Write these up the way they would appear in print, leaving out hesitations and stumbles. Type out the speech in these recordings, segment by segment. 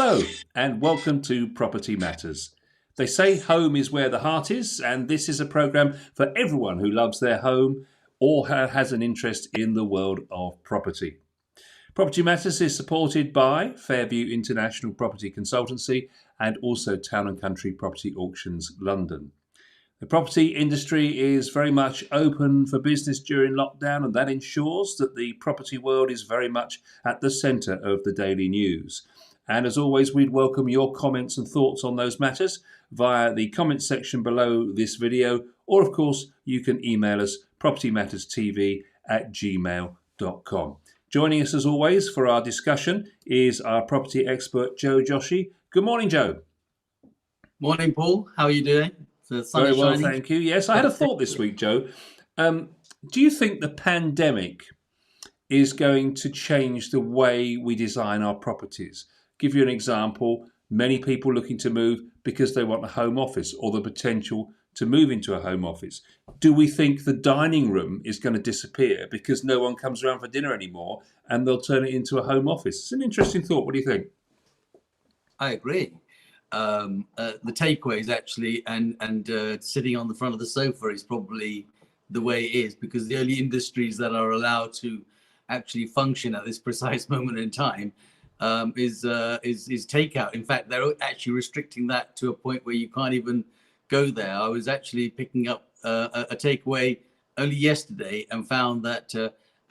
Hello, and welcome to Property Matters. They say home is where the heart is, and this is a programme for everyone who loves their home or has an interest in the world of property. Property Matters is supported by Fairview International Property Consultancy and also Town and Country Property Auctions London. The property industry is very much open for business during lockdown, and that ensures that the property world is very much at the centre of the daily news. And as always, we'd welcome your comments and thoughts on those matters via the comments section below this video, or of course, you can email us propertymatterstv@gmail.com. Joining us as always for our discussion is our property expert, Joe Joshi. Good morning, Joe. Morning, Paul. How are you doing? The sun Very is well, shining. thank you. Yes, I had a thought this week, Joe. Do you think the pandemic is going to change the way we design our properties? Give you an example. Many people looking to move because they want a home office or the potential to move into a home office. Do we think the dining room is going to disappear because no one comes around for dinner anymore and they'll turn it into a home office? It's an interesting thought. What do you think? I agree. The takeaways actually, and sitting on the front of the sofa is probably the way it is, because the only industries that are allowed to actually function at this precise moment in time is takeout. In fact, they're actually restricting that to a point where you can't even go there. I was actually picking up a takeaway only yesterday and found that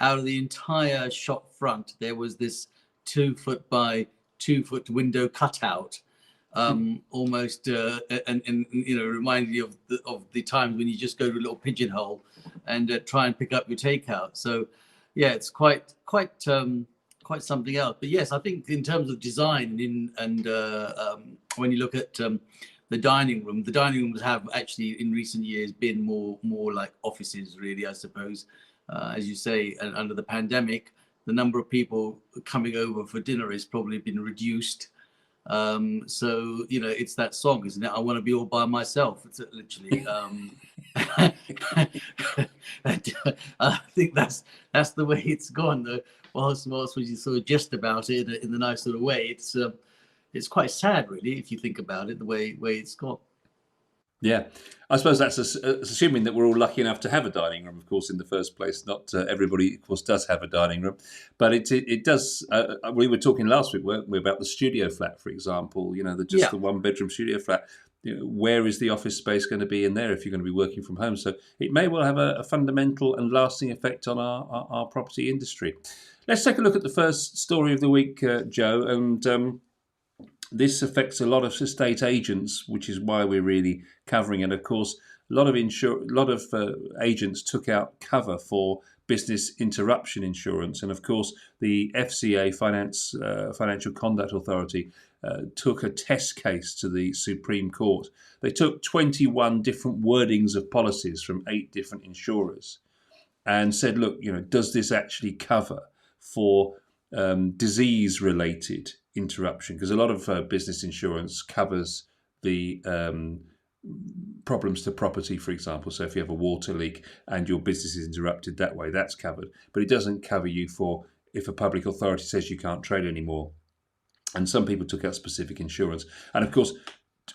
out of the entire shop front, there was this 2 foot by 2 foot window cutout. Almost and reminded you of the times when you just go to a little pigeonhole and try and pick up your takeout. So yeah, it's quite something else. But yes, I think in terms of design when you look at the dining rooms have actually in recent years been more like offices, really, I suppose. As you say, under the pandemic, the number of people coming over for dinner has probably been reduced. So it's that song, isn't it? I want to be all by myself. It's literally I think that's the way it's gone, though. Whilst when you sort of jest about it in the nice sort of way, it's quite sad, really, if you think about it, the way it's gone. Yeah, I suppose that's assuming that we're all lucky enough to have a dining room, of course, in the first place. Not everybody, of course, does have a dining room, but it does. We were talking last week, weren't we, about the studio flat, for example. The one-bedroom studio flat. Where is the office space going to be in there if you're going to be working from home? So it may well have a fundamental and lasting effect on our property industry. Let's take a look at the first story of the week, Joe, and this affects a lot of estate agents, which is why we're really covering it. Of course, a lot of agents took out cover for business interruption insurance, and of course, the FCA, Financial Conduct Authority, took a test case to the Supreme Court. They took 21 different wordings of policies from 8 different insurers, and said, "Look, does this actually cover for disease-related interruption?" Because a lot of business insurance covers the problems to property, for example. So if you have a water leak and your business is interrupted that way, that's covered. But it doesn't cover you for if a public authority says you can't trade anymore. And some people took out specific insurance. And of course,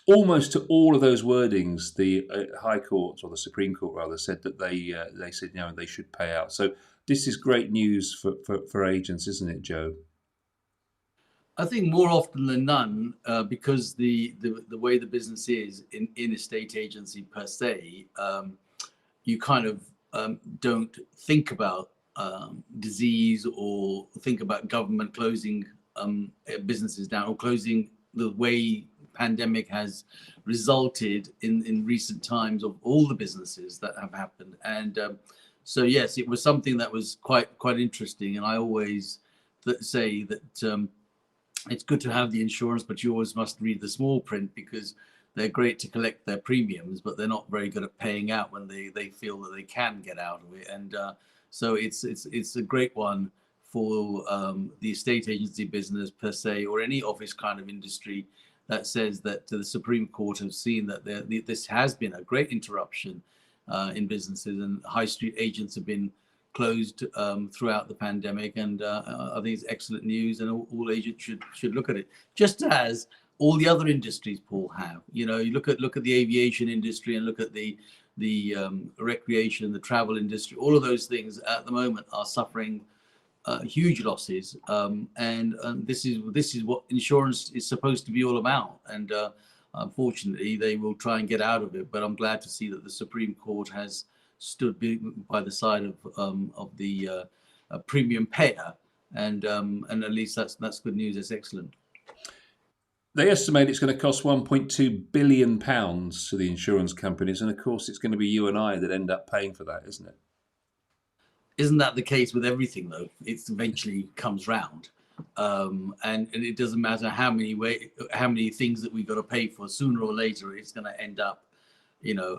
almost to all of those wordings, the High Court, or the Supreme Court rather, said that they said they should pay out. So this is great news for agents, isn't it, Joe? I think more often than none, because the way the business is in estate agency per se, you kind of don't think about disease or think about government closing businesses down or closing the way pandemic has resulted in recent times of all the businesses that have happened. And so yes, it was something that was quite interesting. And I always say that it's good to have the insurance, but you always must read the small print, because they're great to collect their premiums, but they're not very good at paying out when they feel that they can get out of it. And so it's a great one for the estate agency business per se, or any office kind of industry, that says that the Supreme Court have seen that this has been a great interruption in businesses, and high street agents have been closed throughout the pandemic, and I think it's excellent news, and all agents should look at it, just as all the other industries, Paul, have. You know, you look at the aviation industry and look at the recreation, the travel industry. All of those things at the moment are suffering huge losses, and this is what insurance is supposed to be all about. And unfortunately, they will try and get out of it. But I'm glad to see that the Supreme Court has stood by the side of the premium payer, and at least that's good news. That's excellent. They estimate it's going to cost £1.2 billion to the insurance companies, and of course, it's going to be you and I that end up paying for that, isn't it? Isn't that the case with everything, though? It eventually comes round, and it doesn't matter how many things that we've got to pay for. Sooner or later, it's going to end up. You know,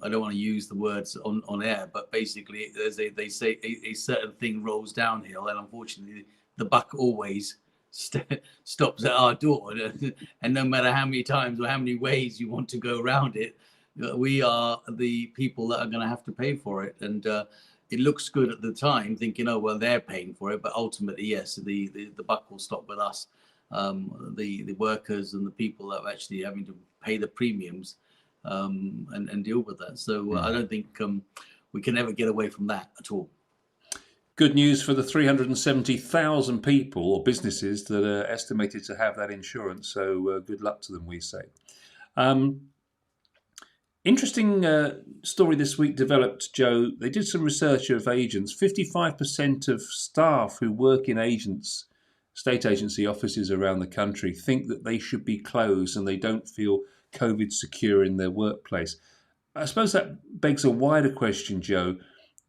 I don't want to use the words on air, but basically, they say a certain thing rolls downhill, and unfortunately, the buck always stops at our door. And no matter how many times or how many ways you want to go around it, we are the people that are going to have to pay for it. And it looks good at the time, thinking, oh well, they're paying for it, but ultimately, yes, the buck will stop with us, the workers and the people that are actually having to pay the premiums. And deal with that. So I don't think we can ever get away from that at all. Good news for the 370,000 people or businesses that are estimated to have that insurance. So good luck to them, we say. Interesting story this week developed, Joe. They did some research of agents. 55% of staff who work in state agency offices around the country think that they should be closed and they don't feel COVID secure in their workplace. I suppose that begs a wider question, Joe.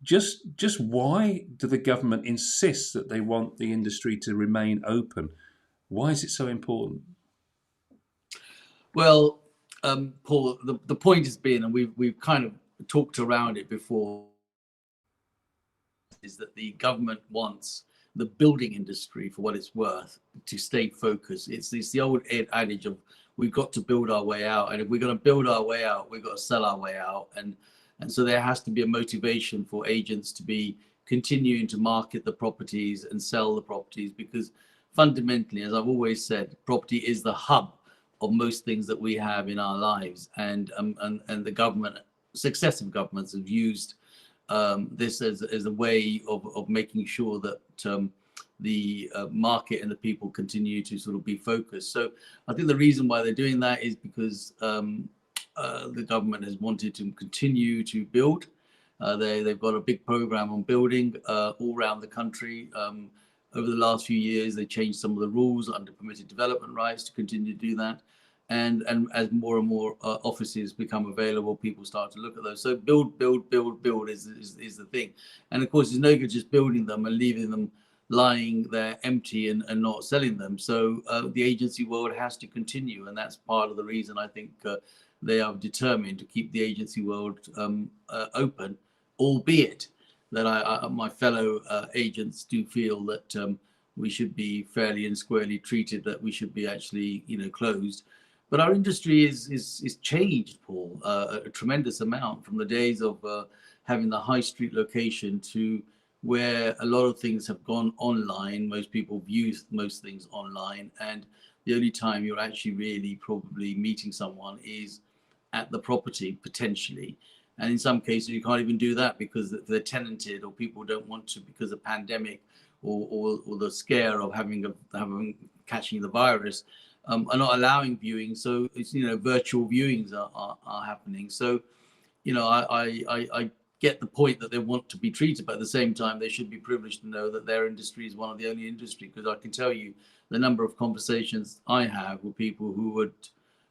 Just why do the government insist that they want the industry to remain open? Why is it so important? Well, Paul, the point has been, and we've kind of talked around it before, is that the government wants the building industry, for what it's worth, to stay focused. It's the old adage of we've got to build our way out, and if we're going to build our way out, we've got to sell our way out, and so there has to be a motivation for agents to be continuing to market the properties and sell the properties, because fundamentally, as I've always said, property is the hub of most things that we have in our lives, and the government, successive governments, have used this as a way of making sure that the market and the people continue to sort of be focused. So I think the reason why they're doing that is because the government has wanted to continue to build. They've got a big program on building all around the country. Over the last few years, they changed some of the rules under permitted development rights to continue to do that. And as more and more offices become available, people start to look at those. So build is the thing. And of course, it's no good just building them and leaving them lying there empty and not selling them. So the agency world has to continue. And that's part of the reason I think they are determined to keep the agency world open, albeit that my fellow agents do feel that we should be fairly and squarely treated, that we should be actually, closed. But our industry is changed, Paul, a tremendous amount, from the days of having the high street location to where a lot of things have gone online. Most people view most things online, and the only time you're actually really probably meeting someone is at the property, potentially. And in some cases, you can't even do that because they're tenanted, or people don't want to, because of pandemic or the scare of catching the virus. Are not allowing viewing, so it's virtual viewings are happening. So I get the point that they want to be treated, but at the same time they should be privileged to know that their industry is one of the only industry, because I can tell you the number of conversations I have with people who would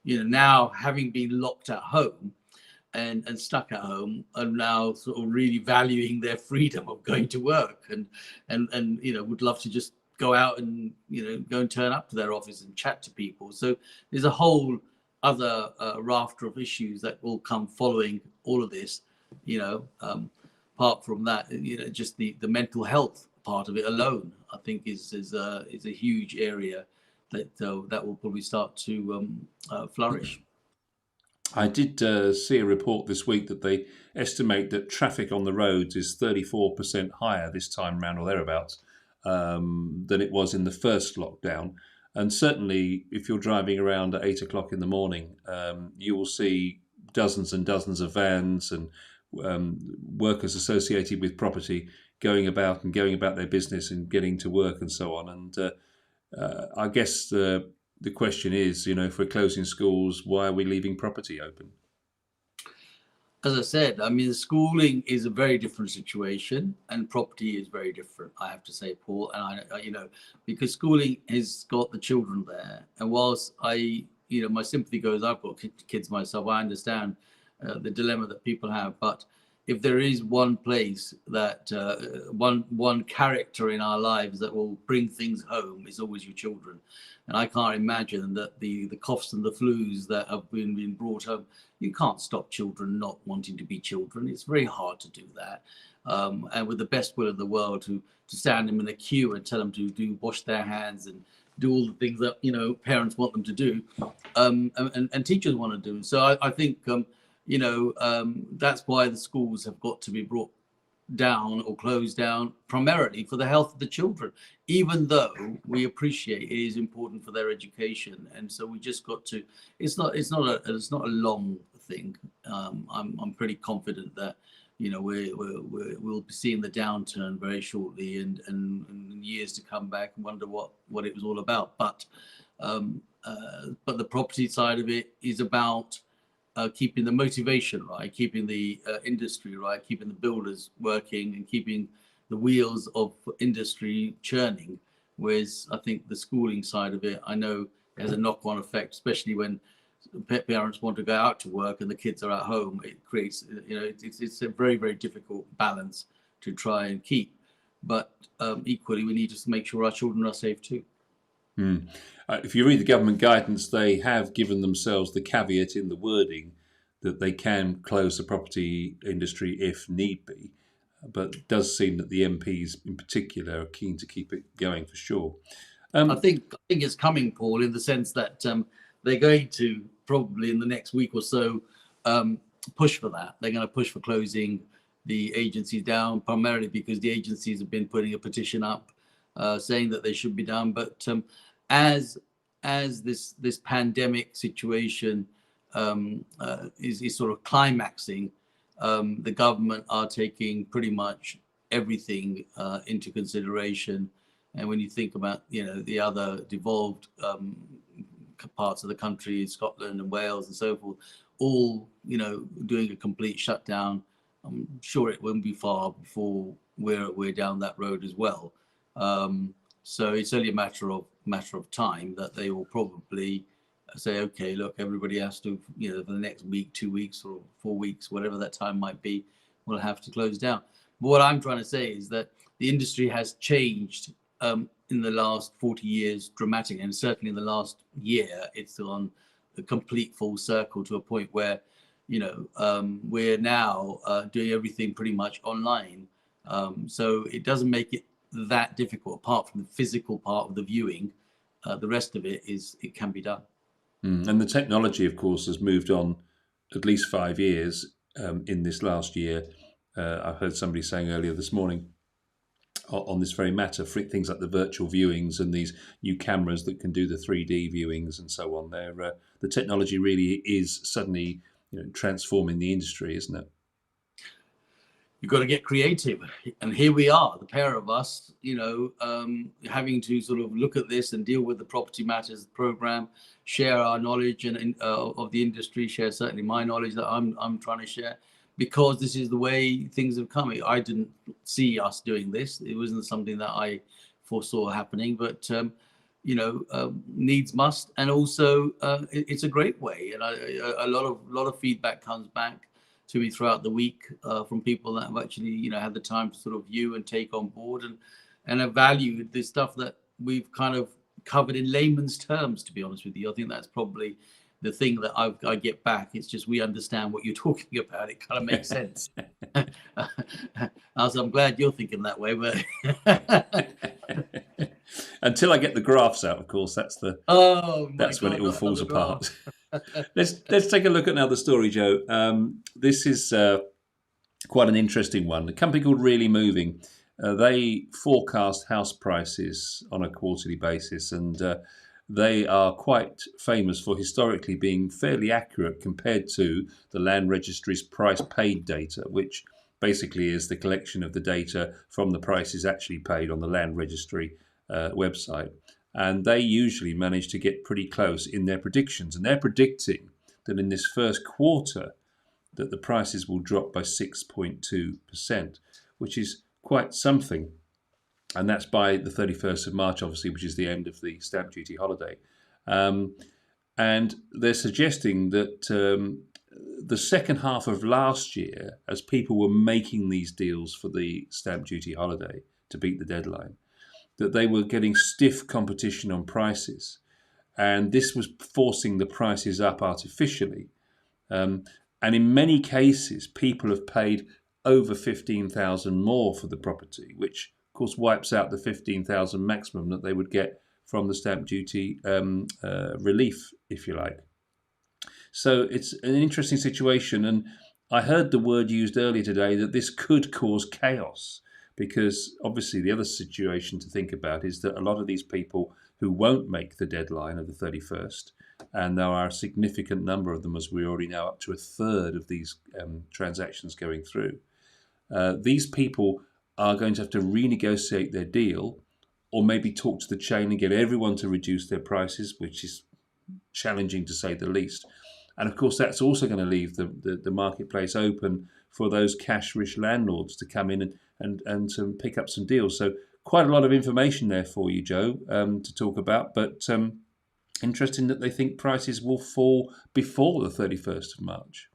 now, having been locked at home and stuck at home, are now sort of really valuing their freedom of going to work, and would love to just go out and go and turn up to their office and chat to people. So there's a whole other rafter of issues that will come following all of this. Apart from that, just the mental health part of it alone, I think is a huge area that will probably start to flourish. I did see a report this week that they estimate that traffic on the roads is 34% higher this time round or thereabouts than it was in the first lockdown. And certainly, if you're driving around at 8 o'clock in the morning, you will see dozens and dozens of vans and workers associated with property going about their business and getting to work and so on. And I guess the question is, if we're closing schools, why are we leaving property open? As I said, I mean, schooling is a very different situation, and property is very different, I have to say, Paul. And because schooling has got the children there, and whilst my sympathy goes, I've got kids myself, I understand the dilemma that people have. But if there is one place that one character in our lives that will bring things home, it's always your children. And I can't imagine that the coughs and the flus that have been brought home, you can't stop children not wanting to be children. It's very hard to do that. And with the best will of the world, to stand them in a queue and tell them to wash their hands and do all the things that parents want them to do, and teachers want to do. So I think that's why the schools have got to be brought down or closed down, primarily for the health of the children, even though we appreciate it is important for their education. And so we just got to, it's not a long thing. I'm pretty confident that we'll be seeing the downturn very shortly, and years to come back and wonder what it was all about. But the property side of it is about keeping the motivation right, keeping the industry right, keeping the builders working, and keeping the wheels of industry churning. Whereas I think the schooling side of it, I know, has a knock-on effect, especially when parents want to go out to work and the kids are at home. It creates, it's a very, very difficult balance to try and keep. But equally, we need to make sure our children are safe too. If you read the government guidance, they have given themselves the caveat in the wording that they can close the property industry if need be. But it does seem that the MPs in particular are keen to keep it going for sure. I think it's coming, Paul, in the sense that they're going to probably in the next week or so push for that. They're going to push for closing the agencies down, primarily because the agencies have been putting a petition up saying that they should be done. But as this pandemic situation is sort of climaxing, the government are taking pretty much everything into consideration. And when you think about the other devolved parts of the country, Scotland and Wales and so forth, all doing a complete shutdown, I'm sure it won't be far before we're down that road as well. So it's only a matter of time that they will probably say, okay, look, everybody has to, for the next week, 2 weeks or 4 weeks, whatever that time might be, will have to close down. But what I'm trying to say is that the industry has changed in the last 40 years dramatically, and certainly in the last year, it's on a complete full circle to a point where, we're now doing everything pretty much online. So it doesn't make it that difficult, apart from the physical part of the viewing. The rest of it can be done. And the technology, of course, has moved on at least 5 years in this last year. I heard somebody saying earlier this morning on this very matter, things like the virtual viewings and these new cameras that can do the 3D viewings and so on. The technology really is suddenly transforming the industry, isn't it? You've got to get creative, and here we are, the pair of us, having to sort of look at this and deal with the Property Matters program, share our knowledge and of the industry, share certainly my knowledge that I'm trying to share, because this is the way things have come. I didn't see us doing this; it wasn't something that I foresaw happening, but needs must, and also it's a great way, and a lot of feedback comes back to me throughout the week from people that have actually had the time to sort of view and take on board and have valued the stuff that we've kind of covered in layman's terms. To be honest with you, I think that's probably the thing that I get back. It's just we understand what you're talking about. It kind of makes sense. I'm glad you're thinking that way, but until I get the graphs out, of course, that's when it all falls apart. Let's take a look at another story, Joe. This is quite an interesting one. A company called Really Moving. They forecast house prices on a quarterly basis, and they are quite famous for historically being fairly accurate compared to the Land Registry's price paid data, which basically is the collection of the data from the prices actually paid on the Land Registry website. And they usually manage to get pretty close in their predictions. And they're predicting that in this first quarter, that the prices will drop by 6.2%, which is quite something. And that's by the 31st of March, obviously, which is the end of the stamp duty holiday. And they're suggesting that the second half of last year, as people were making these deals for the stamp duty holiday to beat the deadline, that they were getting stiff competition on prices. And this was forcing the prices up artificially. And in many cases, people have paid over 15,000 more for the property, which of course wipes out the 15,000 maximum that they would get from the stamp duty relief, if you like. So it's an interesting situation. And I heard the word used earlier today that this could cause chaos, because obviously the other situation to think about is that a lot of these people who won't make the deadline of the 31st, and there are a significant number of them, as we already know, up to a third of these transactions going through. These people are going to have to renegotiate their deal, or maybe talk to the chain and get everyone to reduce their prices, which is challenging to say the least. And of course, that's also going to leave the marketplace open for those cash-rich landlords to come in and to pick up some deals. So quite a lot of information there for you, Joe, to talk about. But interesting that they think prices will fall before the 31st of March.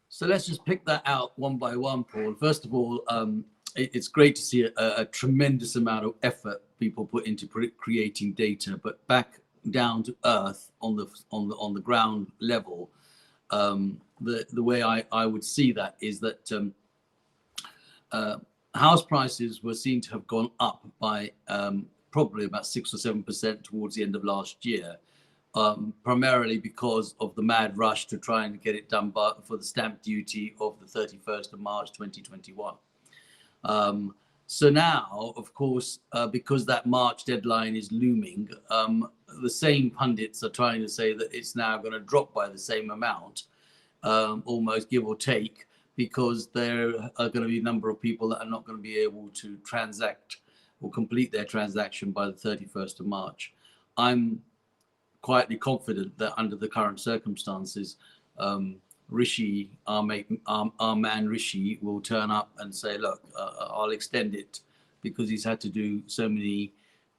So let's just pick that out one by one, Paul. First of all, it's great to see a tremendous amount of effort people put into creating data, but back down to earth on the ground level, the way I would see that is that house prices were seen to have gone up by probably about 6 or 7% towards the end of last year, primarily because of the mad rush to try and get it done for the stamp duty of the 31st of March 2021. So now, of course, because that March deadline is looming, the same pundits are trying to say that it's now going to drop by the same amount, almost give or take, because there are going to be a number of people that are not going to be able to transact or complete their transaction by the 31st of March. I'm quietly confident that under the current circumstances, Rishi, our man Rishi, will turn up and say, look, I'll extend it, because he's had to do so many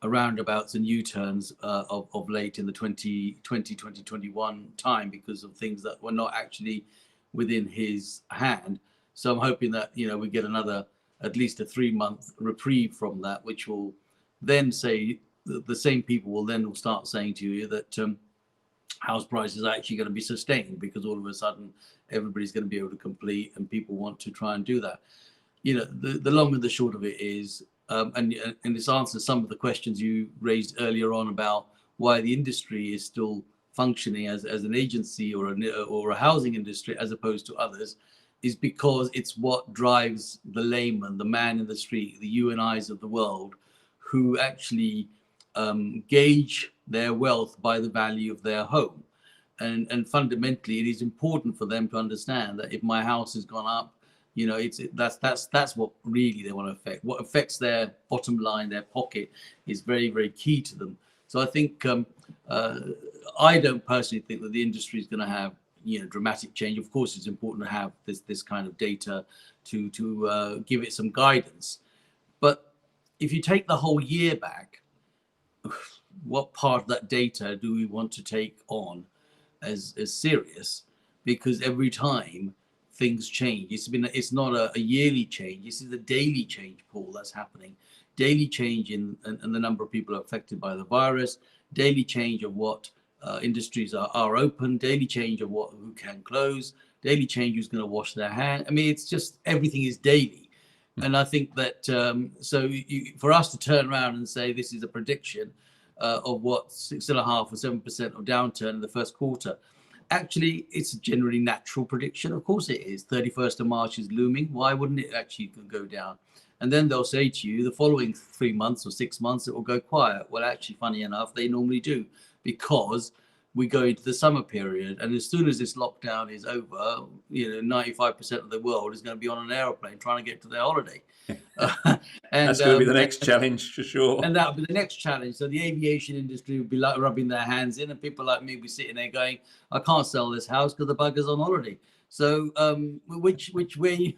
roundabouts and U-turns of late in the 2021 time because of things that were not actually within his hand. So I'm hoping that, we get at least a 3-month reprieve from that, which will then say, the same people will start saying to you that house prices are actually going to be sustained, because all of a sudden everybody's going to be able to complete and people want to try and do that. The long and the short of it is, and this answers some of the questions you raised earlier on about why the industry is still functioning as an agency or a housing industry as opposed to others, is because it's what drives the layman, the man in the street, the you and I's of the world, who actually gauge their wealth by the value of their home. And fundamentally, it is important for them to understand that if my house has gone up, that's what really they want to affect. What affects their bottom line, their pocket, is very, very key to them. So I think I don't personally think that the industry is going to have dramatic change. Of course, it's important to have this kind of data to give it some guidance. But if you take the whole year back, what part of that data do we want to take on as serious? Because every time things change, it's not a yearly change. This is a daily change, Paul, that's happening. Daily change in the number of people affected by the virus, daily change of what industries are open, daily change of who can close, daily change who's going to wash their hands. I mean, it's just everything is daily. And I think that for us to turn around and say this is a prediction, of what 6.5 or 7% of downturn in the first quarter. Actually, it's a generally natural prediction. Of course it is. 31st of March is looming. Why wouldn't it actually go down? And then they'll say to you, the following 3 months or 6 months, it will go quiet. Well, actually, funny enough, they normally do, because we go into the summer period. And as soon as this lockdown is over, 95% of the world is going to be on an aeroplane trying to get to their holiday. That's going to be the next challenge for sure. And that'll be the next challenge. So the aviation industry will be like rubbing their hands in, and people like me will be sitting there going, I can't sell this house because the bugger's on holiday. So which way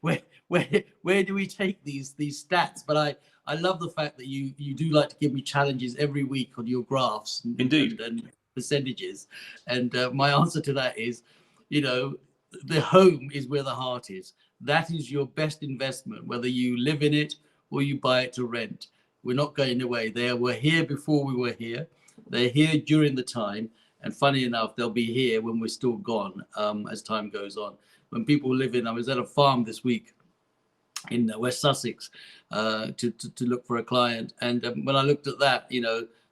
where do we take these stats? But I love the fact that you do like to give me challenges every week on your graphs. Indeed. And percentages. And my answer to that is, the home is where the heart is. That is your best investment, whether you live in it or you buy it to rent. We're not going away. They were here before we were here. They're here during the time. And funny enough, they'll be here when we're still gone, as time goes on. When people live in, I was at a farm this week in West Sussex to look for a client. And when I looked at that,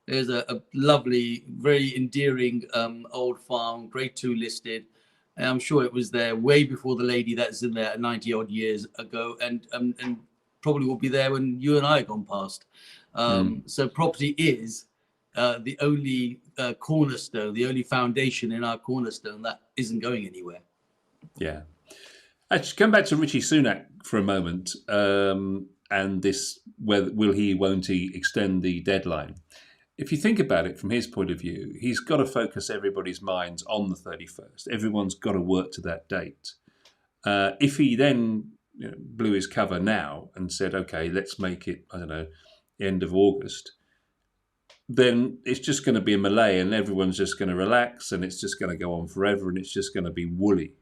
there's a lovely, very endearing old farm, grade 2 listed. And I'm sure it was there way before the lady that's in there 90 odd years ago, and probably will be there when you and I have gone past. So property is the only cornerstone, the only foundation in our cornerstone that isn't going anywhere. Yeah. Actually, come back to Rishi Sunak for a moment, and this, will he, won't he extend the deadline? If you think about it from his point of view, he's got to focus everybody's minds on the 31st. Everyone's got to work to that date. If he then blew his cover now and said, okay, let's make it, I don't know, end of August, then it's just going to be a melee and everyone's just going to relax and it's just going to go on forever and it's just going to be woolly.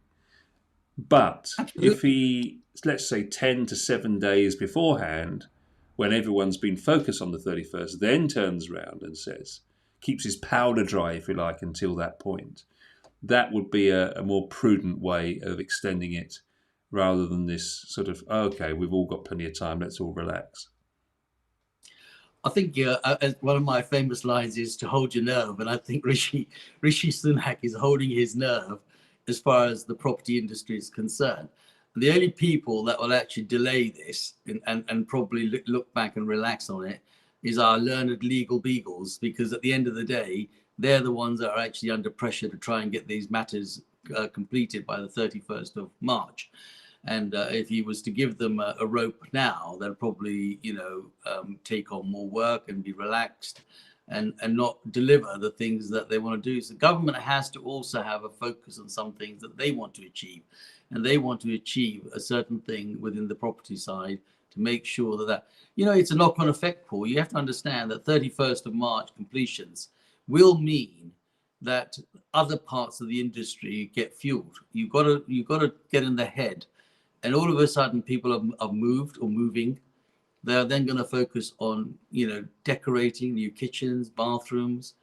But if he, let's say 10 to 7 days beforehand, when everyone's been focused on the 31st, then turns around and says, keeps his powder dry, if you like, until that point, that would be a more prudent way of extending it rather than this sort of, okay, we've all got plenty of time, let's all relax. I think one of my famous lines is to hold your nerve. And I think Rishi Sunak is holding his nerve as far as the property industry is concerned. The only people that will actually delay this and probably look back and relax on it is our learned legal beagles, because at the end of the day, they're the ones that are actually under pressure to try and get these matters completed by the 31st of March. And if he was to give them a rope now, they'll probably, take on more work and be relaxed and not deliver the things that they want to do. So the government has to also have a focus on some things that they want to achieve. And they want to achieve a certain thing within the property side to make sure that, it's a knock-on effect, Paul. You have to understand that 31st of March completions will mean that other parts of the industry get fueled. You've got to get in the head. And all of a sudden, people have moved or moving. They're then going to focus on, decorating new kitchens, bathrooms,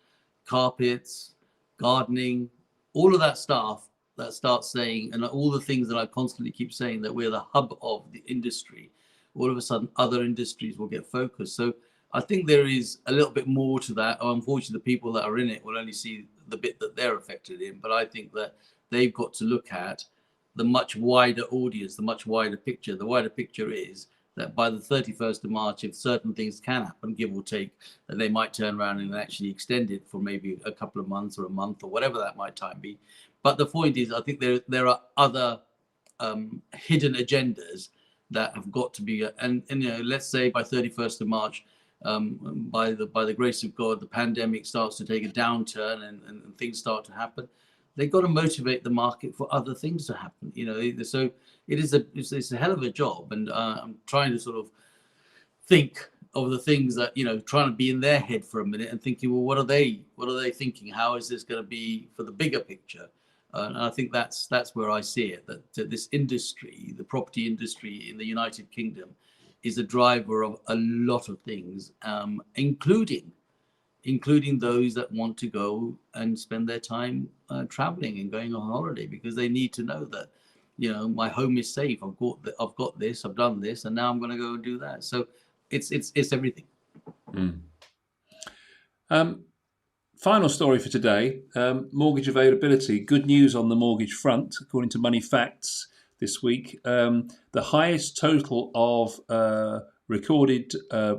carpets, gardening, all of that stuff that starts saying, and all the things that I constantly keep saying, that we're the hub of the industry. All of a sudden, other industries will get focused. So I think there is a little bit more to that. Unfortunately, the people that are in it will only see the bit that they're affected in. But I think that they've got to look at the much wider audience, the much wider picture. The wider picture is that by the 31st of March, if certain things can happen, give or take, that they might turn around and actually extend it for maybe a couple of months or a month or whatever that might time be. But the point is, I think there are other hidden agendas that have got to be, and let's say by 31st of March, by the grace of God, the pandemic starts to take a downturn and things start to happen. They've got to motivate the market for other things to happen. So it's a hell of a job, and I'm trying to sort of think of the things that trying to be in their head for a minute and thinking, well, what are they thinking? How is this going to be for the bigger picture? And I think that's where I see it, that this industry, the property industry in the United Kingdom, is a driver of a lot of things, including those that want to go and spend their time traveling and going on holiday, because they need to know that, my home is safe. I've got this, I've done this, and now I'm going to go and do that. So it's everything. Final story for today, mortgage availability. Good news on the mortgage front, according to Money Facts this week. The highest total of recorded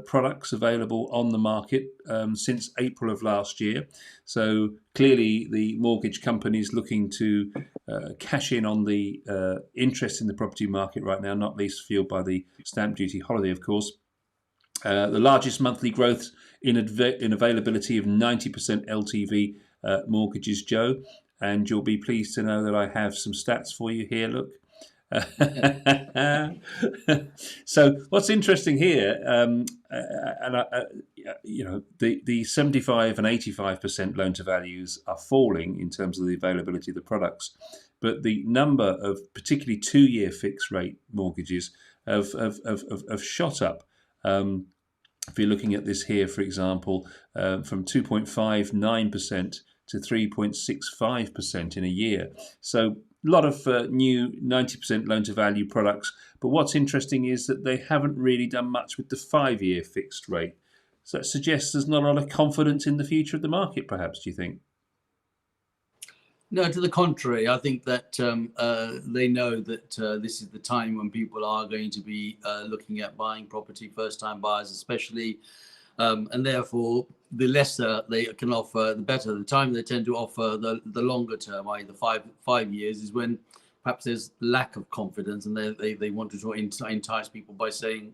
products available on the market since April of last year. So clearly the mortgage companies looking to cash in on the interest in the property market right now, not least fueled by the stamp duty holiday, of course. The largest monthly growth in availability of 90% LTV mortgages, Joe. And you'll be pleased to know that I have some stats for you here. Look. So what's interesting here, the 75 and 85% loan to values are falling in terms of the availability of the products, but the number of particularly 2-year fixed rate mortgages have shot up. If you're looking at this here, for example, from 2.59% to 3.65% in a year. So a lot of new 90% loan to value products. But what's interesting is that they haven't really done much with the 5-year fixed rate. So that suggests there's not a lot of confidence in the future of the market, perhaps, do you think? No, to the contrary. I think that they know that this is the time when people are going to be looking at buying property, first-time buyers especially, and therefore the lesser they can offer, the better. The time they tend to offer the longer term, i.e. the five years, is when perhaps there's lack of confidence, and they want to entice people by saying,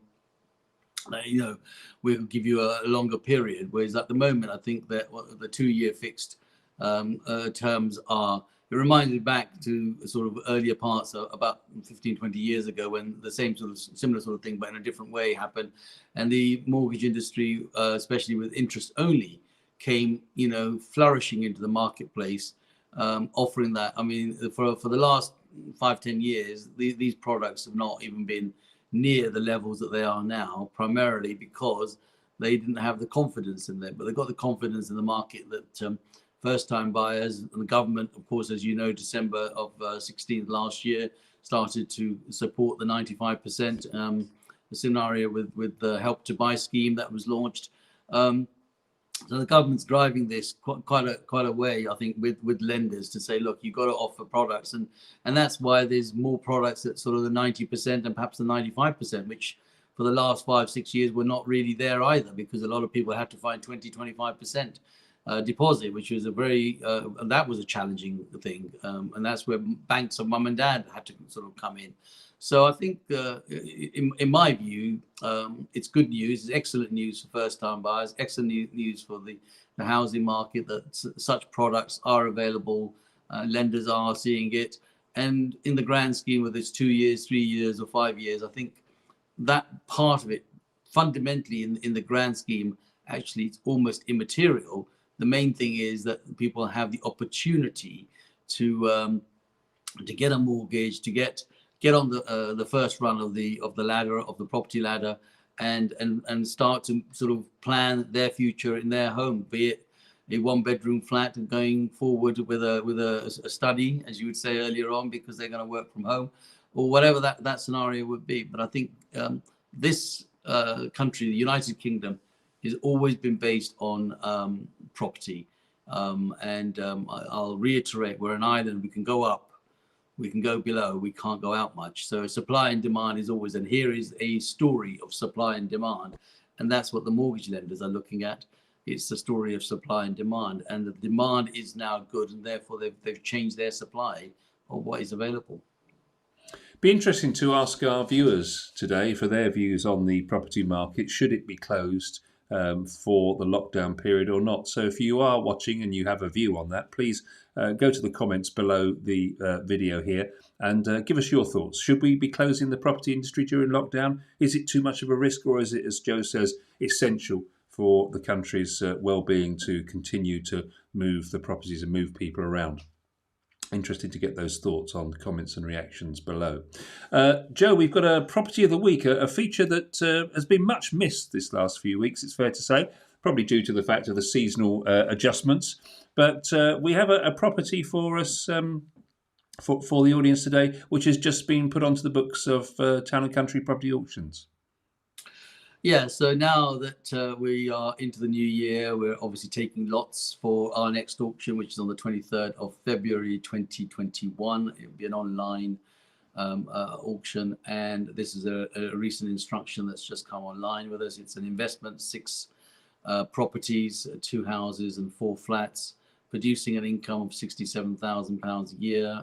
we'll give you a longer period. Whereas at the moment, I think that the 2-year fixed terms are, it reminds me back to sort of earlier parts of about 15-20 years ago, when the same sort of similar sort of thing but in a different way happened, and the mortgage industry, especially with interest only, came flourishing into the marketplace, offering that. I mean, for the last 5-10 years, these products have not even been near the levels that they are now, primarily because they didn't have the confidence in them. But they've got the confidence in the market that first-time buyers, and the government, of course, as you know, December of 16 last year, started to support the 95% scenario with the Help to Buy scheme that was launched. So the government's driving this quite a way, I think, with lenders to say, look, you've got to offer products, and that's why there's more products at sort of the 90% and perhaps the 95%, which for the last 5-6 years were not really there either, because a lot of people had to find 20-25% deposit, which was and that was a challenging thing, and that's where banks of mum and dad had to sort of come in. So I think, in my view, it's good news, it's excellent news for first-time buyers, excellent news for the housing market that such products are available, lenders are seeing it, and in the grand scheme, whether it's 2 years, 3 years, or 5 years, I think that part of it, fundamentally, in the grand scheme, actually, it's almost immaterial. The main thing is that people have the opportunity to get a mortgage, to get on the first run of the ladder, of the property ladder, and start to sort of plan their future in their home, be it a 1-bedroom flat and going forward with a study, as you would say earlier on, because they're going to work from home, or whatever that scenario would be. But I think this country, the United Kingdom, has always been based on property, and I'll reiterate, we're an island. We can go up, we can go below, we can't go out much. So supply and demand is always, and here is a story of supply and demand, and that's what the mortgage lenders are looking at. It's the story of supply and demand, and the demand is now good, and therefore they've changed their supply of what is available. Be interesting to ask our viewers today for their views on the property market. Should it be closed for the lockdown period or not? So if you are watching and you have a view on that, please go to the comments below the video here and give us your thoughts. Should we be closing the property industry during lockdown? Is it too much of a risk, or is it, as Joe says, essential for the country's well-being to continue to move the properties and move people around? Interested to get those thoughts on the comments and reactions below. Joe, we've got a property of the week, a feature that has been much missed this last few weeks, it's fair to say, probably due to the fact of the seasonal adjustments. But we have a property for us, for the audience today, which has just been put onto the books of Town and Country Property Auctions. Yeah, so now that we are into the new year, we're obviously taking lots for our next auction, which is on the 23rd of February 2021. It'll be an online auction, and this is a recent instruction that's just come online with us. It's an investment, 6 properties, 2 houses and 4 flats, producing an income of £67,000 a year.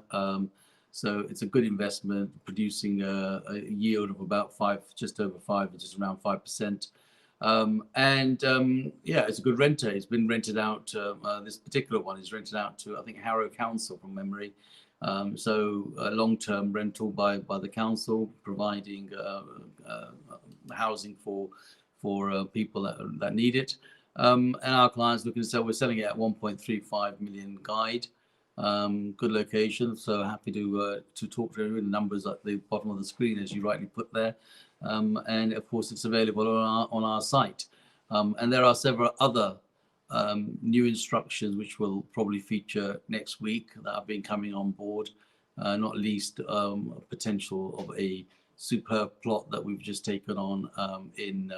So it's a good investment, producing a yield of about just over 5, just around 5%. Yeah, it's a good renter. It's been rented out. This particular one is rented out to, I think, Harrow Council from memory. So a long-term rental by the council, providing housing for people that need it. And our clients looking to sell. We're selling it at 1.35 million guide. Good location. So happy to talk through the numbers at the bottom of the screen, as you rightly put there. And of course, it's available on our site. And there are several other new instructions which will probably feature next week that have been coming on board. Not least potential of a superb plot that we've just taken on in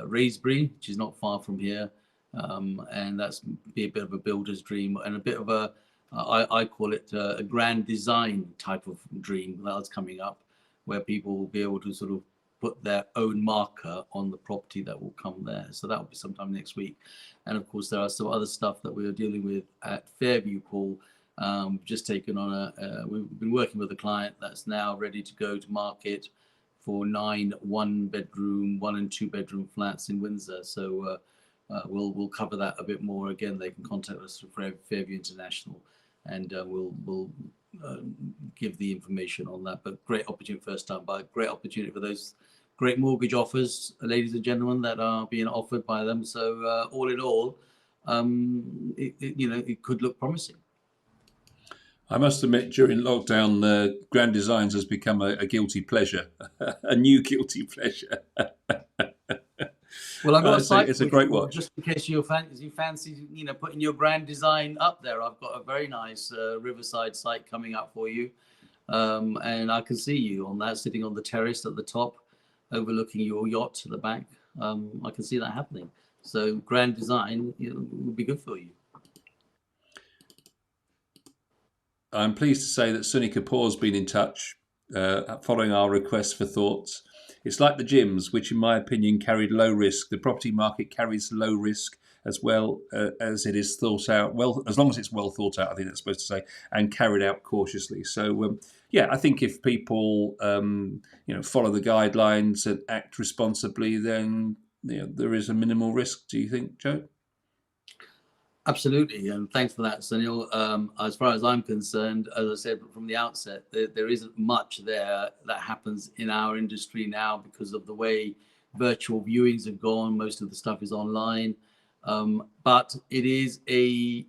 Raisbury, which is not far from here. And that's be a bit of a builder's dream and a bit of a, I call it a grand design type of dream that's coming up, where people will be able to sort of put their own marker on the property that will come there. So that will be sometime next week. And of course, there are some other stuff that we are dealing with at Fairview, Paul. Just taken on we've been working with a client that's now ready to go to market for 9 1-bedroom, 1 and 2 bedroom flats in Windsor. So we'll cover that a bit more. Again, they can contact us through Fairview International, and we'll give the information on that. But great opportunity, first time buyer, great opportunity for those great mortgage offers, ladies and gentlemen, that are being offered by them. So all in all, it could look promising. I must admit, during lockdown, Grand Designs has become a guilty pleasure, a new guilty pleasure. Well, I've got a site. It's a great watch. Just in case you fancy, putting your Grand Design up there. I've got a very nice riverside site coming up for you, and I can see you on that, sitting on the terrace at the top, overlooking your yacht at the back. I can see that happening. So Grand Design would be good for you. I'm pleased to say that Sunny Kapoor's been in touch, following our request for thoughts. It's like the gyms, which in my opinion carried low risk. The property market carries low risk as well as it is thought out. Well, as long as it's well thought out, I think that's supposed to say, and carried out cautiously. So, yeah, I think if people, follow the guidelines and act responsibly, then there is a minimal risk. Do you think, Joe? Absolutely, and thanks for that, Sunil. As far as I'm concerned, as I said from the outset, there isn't much there that happens in our industry now because of the way virtual viewings have gone. Most of the stuff is online, but it is a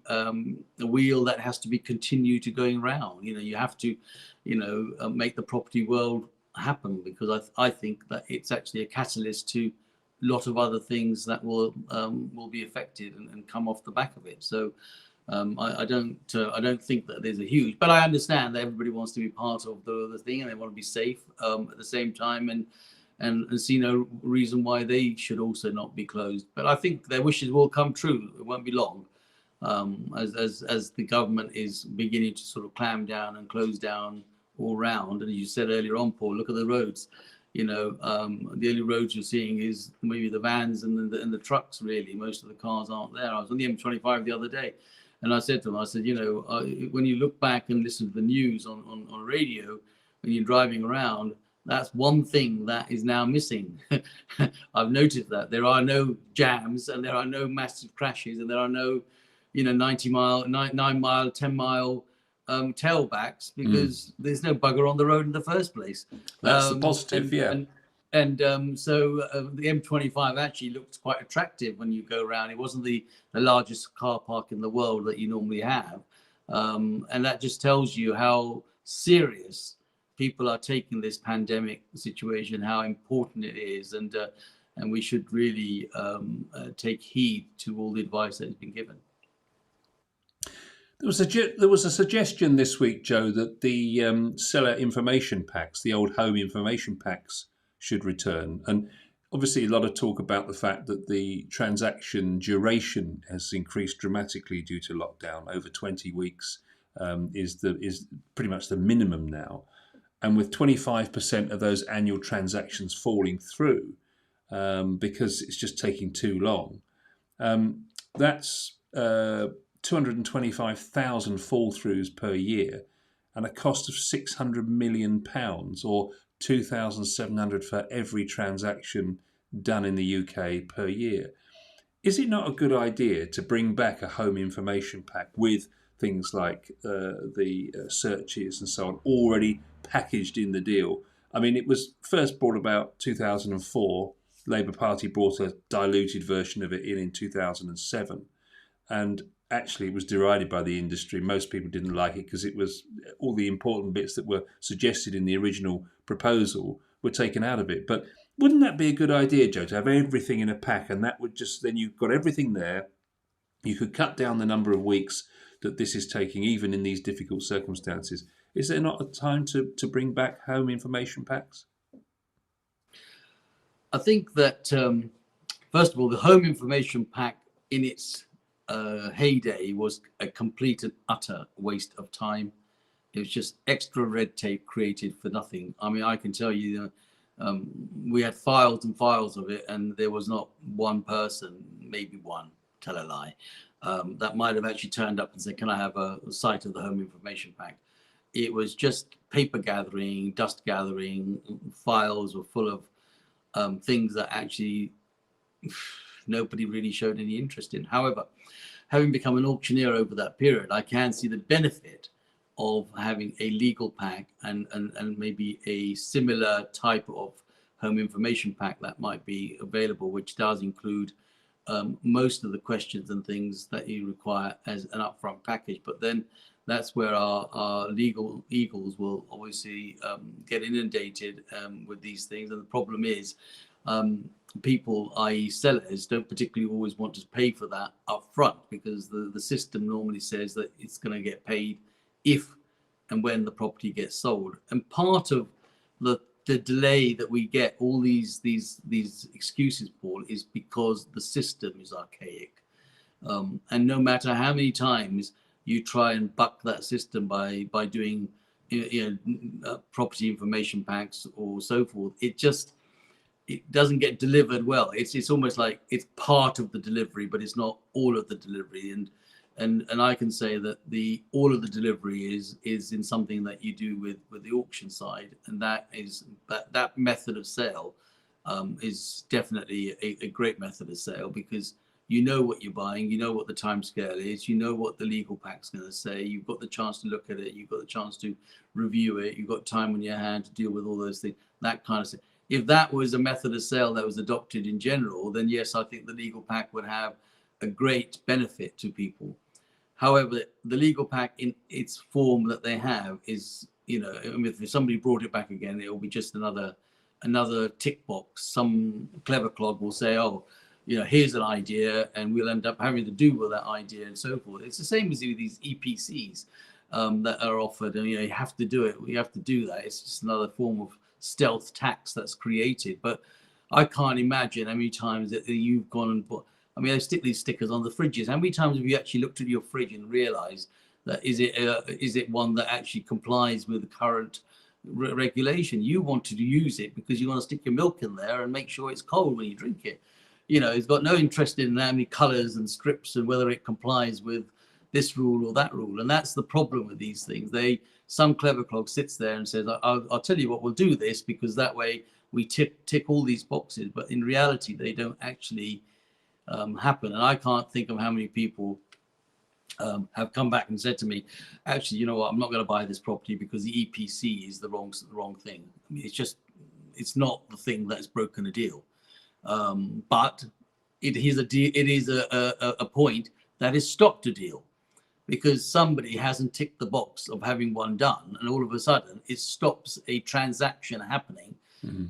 wheel that has to be continued to going round. You have to, make the property world happen, because I think that it's actually a catalyst to lot of other things that will be affected and come off the back of it. So I don't think that there's a huge, but I understand that everybody wants to be part of the thing, and they want to be safe at the same time, and see no reason why they should also not be closed. But I think their wishes will come true. It won't be long, as the government is beginning to sort of clamp down and close down all round. And as you said earlier on, Paul, look at the roads. The only roads you're seeing is maybe the vans and the trucks. Really, most of the cars aren't there. I was on the M25 the other day, and I said to them, when you look back and listen to the news on radio, when you're driving around, that's one thing that is now missing. I've noticed that there are no jams, and there are no massive crashes, and there are no 9-mile 10-mile tailbacks, because there's no bugger on the road in the first place. That's the positive. So the M25 actually looked quite attractive when you go around. It wasn't the largest car park in the world that you normally have, and that just tells you how serious people are taking this pandemic situation, how important it is, and we should really take heed to all the advice that has been given. There was a suggestion this week, Joe, that the seller information packs, the old home information packs, should return. And obviously a lot of talk about the fact that the transaction duration has increased dramatically due to lockdown. Over 20 weeks is pretty much the minimum now, and with 25% of those annual transactions falling through because it's just taking too long. That's 225,000 fall throughs per year, and a cost of £600 million, or 2,700 for every transaction done in the UK per year. Is it not a good idea to bring back a home information pack with things like the searches and so on already packaged in the deal? I mean, it was first brought about 2004. Labour Party brought a diluted version of it in 2007, and actually it was derided by the industry. Most people didn't like it because it was all the important bits that were suggested in the original proposal were taken out of it. But wouldn't that be a good idea, Joe, to have everything in a pack, and that would just, then you've got everything there. You could cut down the number of weeks that this is taking, even in these difficult circumstances. Is there not a time to bring back home information packs? I think that, first of all, the home information pack in its heyday was a complete and utter waste of time. It was just extra red tape created for nothing. I mean, I can tell you, we had files and files of it, and there was not one person, maybe one, tell a lie, that might have actually turned up and said, can I have a sight of the home information pack? It was just paper gathering, dust gathering. Files were full of things that actually nobody really showed any interest in. However, having become an auctioneer over that period, I can see the benefit of having a legal pack and maybe a similar type of home information pack that might be available, which does include most of the questions and things that you require as an upfront package. But then that's where our legal eagles will obviously get inundated with these things. And the problem is people, i.e. sellers, don't particularly always want to pay for that upfront, because the system normally says that it's going to get paid if and when the property gets sold. And part of the delay that we get all these excuses, Paul, is because the system is archaic. And no matter how many times you try and buck that system by doing property information packs or so forth, it doesn't get delivered well. It's almost like it's part of the delivery, but it's not all of the delivery. And I can say that all of the delivery is in something that you do with the auction side, and that method of sale is definitely a great method of sale, because you know what you're buying, you know what the time scale is, you know what the legal pack's going to say, you've got the chance to look at it, you've got the chance to review it, you've got time on your hand to deal with all those things, that kind of stuff. If that was a method of sale that was adopted in general, then yes, I think the legal pack would have a great benefit to people. However, the legal pack in its form that they have is, I mean, if somebody brought it back again, it will be just another tick box. Some clever clod will say, oh, here's an idea, and we'll end up having to do with that idea and so forth. It's the same as these EPCs that are offered, and you have to do it. You have to do that. It's just another form of stealth tax that's created. But I can't imagine how many times that you've gone and bought. I mean, they stick these stickers on the fridges. How many times have you actually looked at your fridge and realised that is it one that actually complies with the current regulation? You wanted to use it because you want to stick your milk in there and make sure it's cold when you drink it. It's got no interest in how many colours and strips and whether it complies with this rule or that rule. And that's the problem with these things. Some clever clog sits there and says, I'll tell you what, we'll do this because that way we tick all these boxes. But in reality, they don't actually happen. And I can't think of how many people have come back and said to me, actually, you know what, I'm not going to buy this property because the EPC is the wrong thing. I mean, it's not the thing that's broken a deal. But it is a point that has stopped a deal, because somebody hasn't ticked the box of having one done, and all of a sudden it stops a transaction happening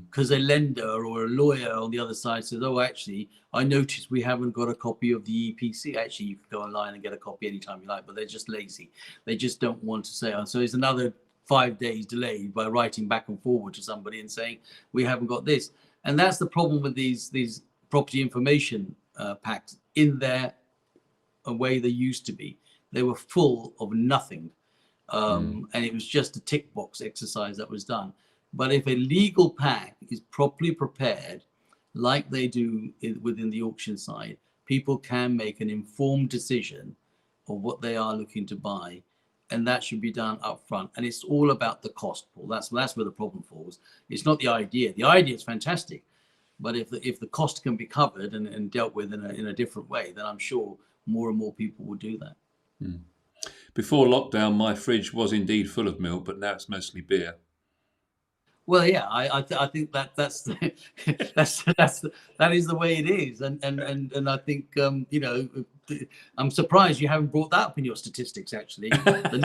because a lender or a lawyer on the other side says, oh, actually, I noticed we haven't got a copy of the EPC. Actually, you can go online and get a copy anytime you like, but they're just lazy. They just don't want to say. So it's another 5 days delayed by writing back and forward to somebody and saying, we haven't got this. And that's the problem with these property information packs. In their way they used to be, they were full of nothing. And it was just a tick box exercise that was done. But if a legal pack is properly prepared, like they do within the auction side, people can make an informed decision of what they are looking to buy, and that should be done up front. And it's all about the cost, Paul. That's where the problem falls. It's not the idea. The idea is fantastic, but if the cost can be covered and dealt with in a different way, then I'm sure more and more people will do that. Before lockdown, my fridge was indeed full of milk, but now it's mostly beer. Well, yeah, I think that's that is the way it is, and I think I'm surprised you haven't brought that up in your statistics. Actually, the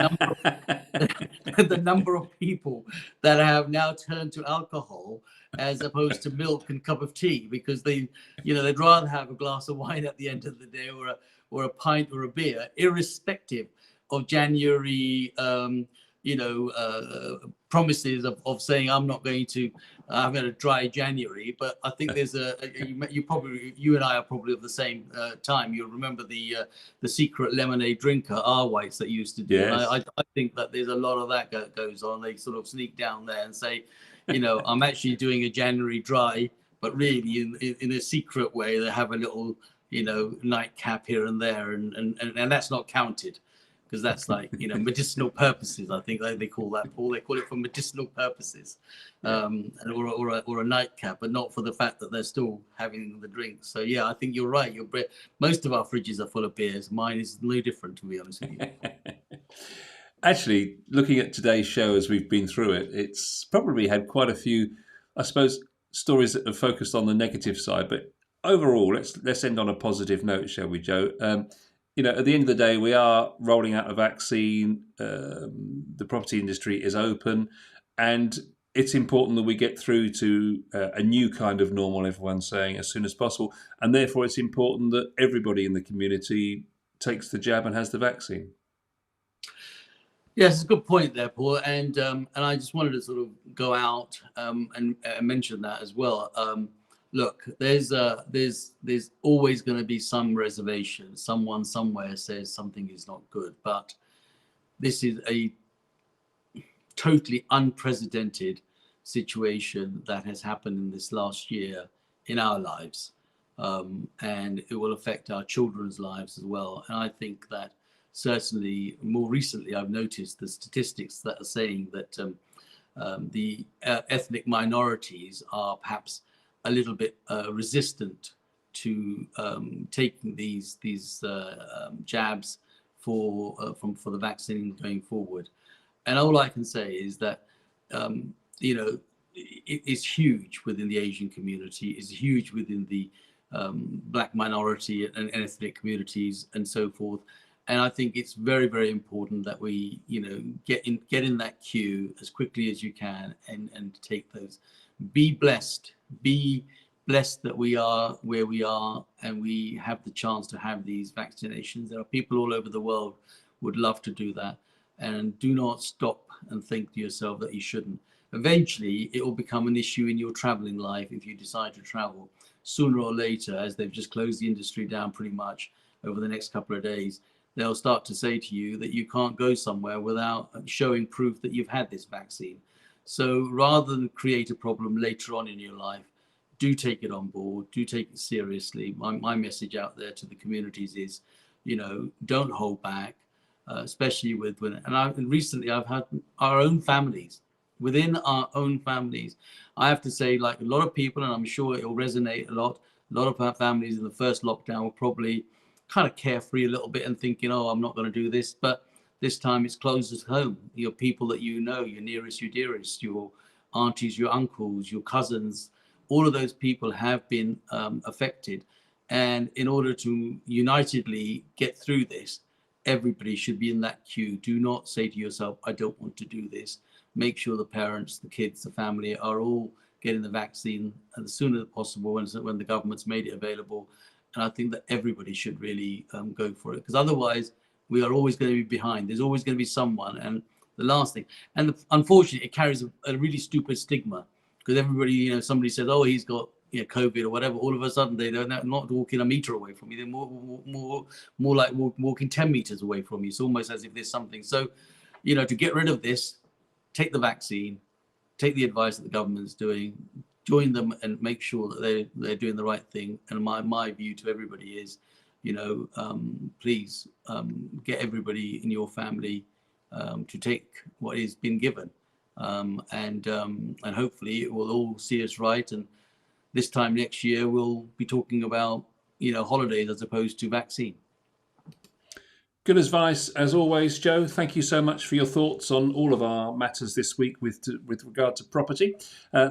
number of people that have now turned to alcohol as opposed to milk and cup of tea, because they'd rather have a glass of wine at the end of the day, or a pint or a beer, irrespective of January promises of saying I'm not going to have a dry January. But I think there's you and I are probably of the same time. You'll remember the secret lemonade drinker, R Whites, that used to do. Yes. I think that there's a lot of that goes on. They sort of sneak down there and say, I'm actually doing a January dry, but really in a secret way they have a little nightcap here and there, and that's not counted, because that's like medicinal purposes. I think they call that, Paul. They call it for medicinal purposes, or a nightcap, but not for the fact that they're still having the drink. So yeah, I think you're right. Most of our fridges are full of beers. Mine is no different, to be honest with you. Actually, looking at today's show as we've been through it, it's probably had quite a few, I suppose, stories that have focused on the negative side. But overall, let's end on a positive note, shall we, Joe? At the end of the day, we are rolling out a vaccine. The property industry is open, and it's important that we get through to a new kind of normal, everyone's saying, as soon as possible. And therefore, it's important that everybody in the community takes the jab and has the vaccine. Yes, it's a good point there, Paul. And I just wanted to sort of go out and mention that as well. Look, there's always going to be some reservation. Someone somewhere says something is not good, but this is a totally unprecedented situation that has happened in this last year in our lives, and it will affect our children's lives as well. And I think that certainly more recently, I've noticed the statistics that are saying that the ethnic minorities are perhaps a little bit resistant to taking these jabs for the vaccine going forward. And all I can say is that it's huge within the Asian community, it's huge within the Black minority and ethnic communities and so forth. And I think it's very, very important that we get in that queue as quickly as you can and take those. Be blessed that we are where we are and we have the chance to have these vaccinations. There are people all over the world who would love to do that, and do not stop and think to yourself that you shouldn't. Eventually it will become an issue in your traveling life if you decide to travel. Sooner or later, as they've just closed the industry down pretty much over the next couple of days, they'll start to say to you that you can't go somewhere without showing proof that you've had this vaccine. So rather than create a problem later on in your life, do take it on board, do take it seriously. My message out there to the communities is, don't hold back, especially recently I've had our own families, within our own families. I have to say, like a lot of people, and I'm sure it'll resonate a lot of our families in the first lockdown were probably kind of carefree a little bit and thinking, oh, I'm not going to do this. But this time it's close at home. Your people that your nearest, your dearest, your aunties, your uncles, your cousins, all of those people have been affected. And in order to unitedly get through this, everybody should be in that queue. Do not say to yourself, I don't want to do this. Make sure the parents, the kids, the family are all getting the vaccine as soon as possible when the government's made it available. And I think that everybody should really go for it, because otherwise we are always going to be behind. There's always going to be someone. And the last thing, and unfortunately, it carries a really stupid stigma, because everybody, you know, somebody says, oh, he's got, you know, COVID or whatever. All of a sudden, they're not walking a meter away from you. They're more like walking 10 meters away from you. It's almost as if there's something. So, you know, to get rid of this, take the vaccine, take the advice that the government's doing, join them, and make sure that they're doing the right thing. And my view to everybody is, you know, please get everybody in your family to take what has been given, and hopefully it will all see us right. And this time next year, we'll be talking about, you know, holidays as opposed to vaccine. Good advice, as always, Joe. Thank you so much for your thoughts on all of our matters this week with regard to property.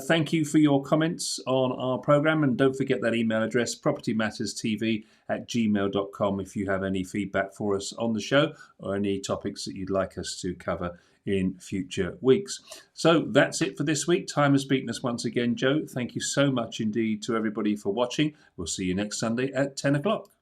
Thank you for your comments on our programme. And don't forget that email address, propertymatterstv@gmail.com, if you have any feedback for us on the show or any topics that you'd like us to cover in future weeks. So that's it for this week. Time has beaten us once again, Joe. Thank you so much indeed to everybody for watching. We'll see you next Sunday at 10 o'clock.